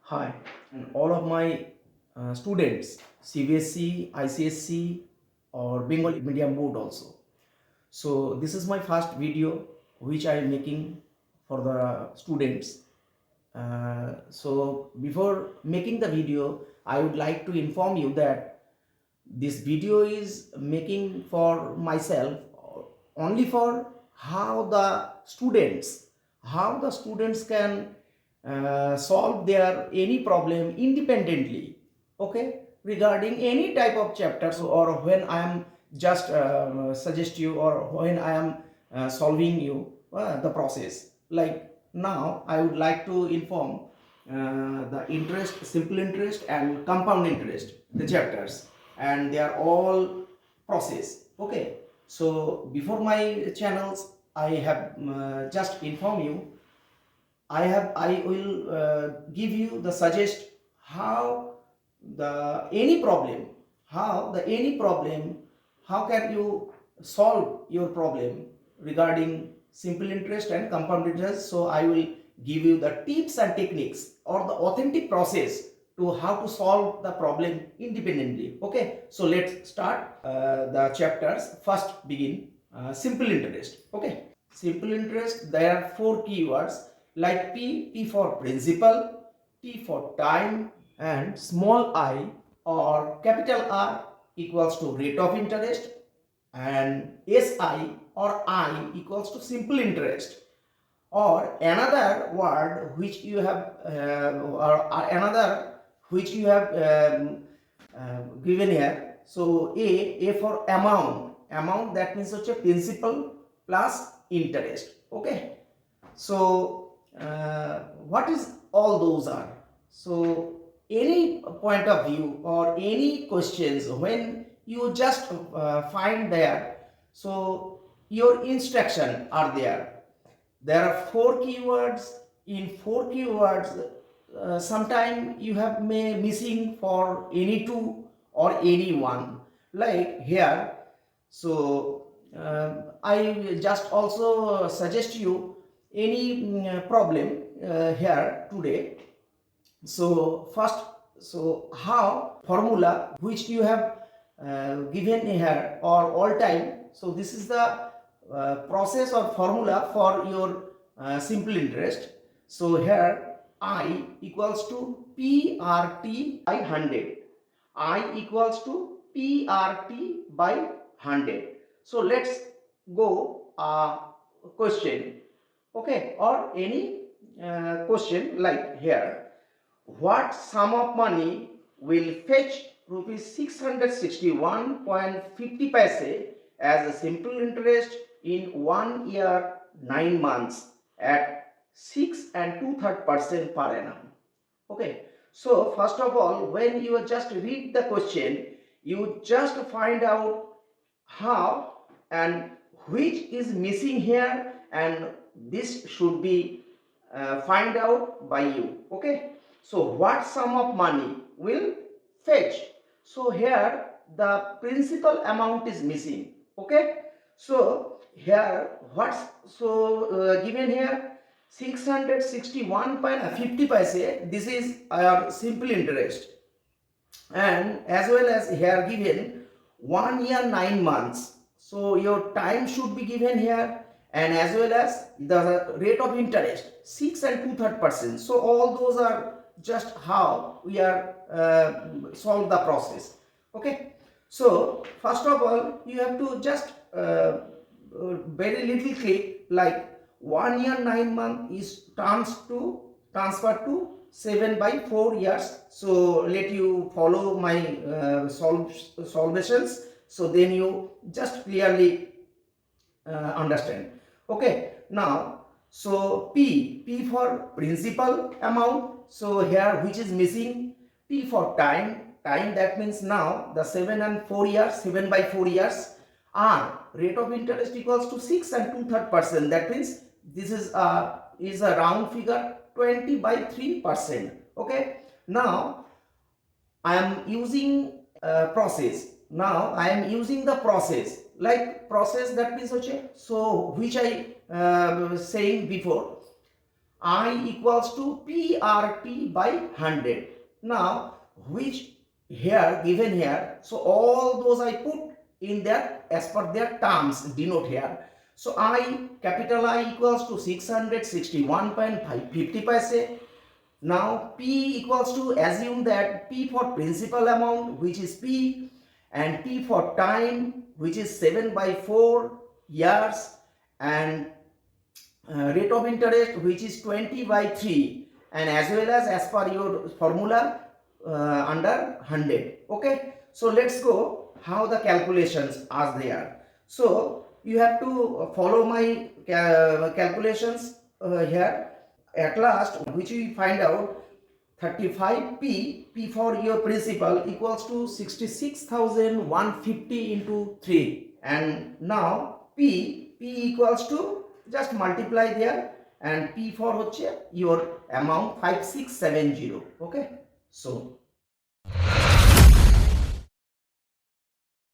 Hi, and all of my students, CBSC, ICSC, or Bengali medium board also. So this is my first video which I am making for the students. So before making the video, I would like to inform you that this video is making for myself only for how the students can solve their any problem independently, okay, regarding any type of chapters, or when I am just suggest you, or when I am solving you the process. Like now I would like to inform the interest, simple interest and compound interest, the chapters, and they are all process, okay. So before my channels I have just inform you, I will give you the suggest how the any problem, how can you solve your problem regarding simple interest and compound interest. So I will give you the tips and techniques or the authentic process to how to solve the problem independently. Okay, so let's start the chapters. First begin simple interest. Okay, simple interest, there are four keywords like P for principal, T for time, and small I or capital R equals to rate of interest, and SI or I equals to simple interest. Or another word which you have given here. So A for amount, that means such a principal plus interest. Okay, so what is all those are? So any point of view or any questions when you just find there, so your instruction are there are four keywords. In four keywords, sometime you have may missing for any two or any one, like here. So I just also suggest you any problem here today. So first, so how formula which you have given here or all time. So this is the process or formula for your simple interest. So here I equals to PRT by 100. I equals to PRT by 100. So let's go question, okay, or any question like here. What sum of money will fetch rupees 661.50 paise as a simple interest in 1 year 9 months at 6 and 2/3% per annum? Okay, so first of all, when you just read the question, you just find out how and which is missing here, and this should be find out by you. Okay, so what sum of money will fetch? So here the principal amount is missing. Okay, so here what's given here 661.50 paise. This is our simple interest, and as well as here given 1 year 9 months. So your time should be given here, and as well as the rate of interest 6 and 2/3%. So all those are just how we are solve the process. Okay, so first of all you have to just very little click, like 1 year 9 month is transfer to 7 by 4 years. So let you follow my solutions, so then you just clearly understand. Okay, now so P for principal amount. So here which is missing? T for time, that means now the 7 and 4 years, 7 by 4 years. R, rate of interest equals to 6 and 2/3%. That means this is a round figure, 20 by 3%. Okay, now I am using process. Now I am using the process, like process, that means okay, so which I saying before. I equals to PRT by 100. Now, which here given here, so all those I put in their as per their terms denote here. So capital I equals to 661.50 paise. Now P equals to, assume that P for principal amount, which is P, and T for time, which is 7/4 years, and rate of interest, which is 20/3, and as well as per your formula under 100. Okay, so let's go how the calculations are there. So you have to follow my calculations here. At last, which we find out, 35p for your principal equals to 66,150 into 3, and now p equals to, just multiply there, and p for your amount 5670. Okay, so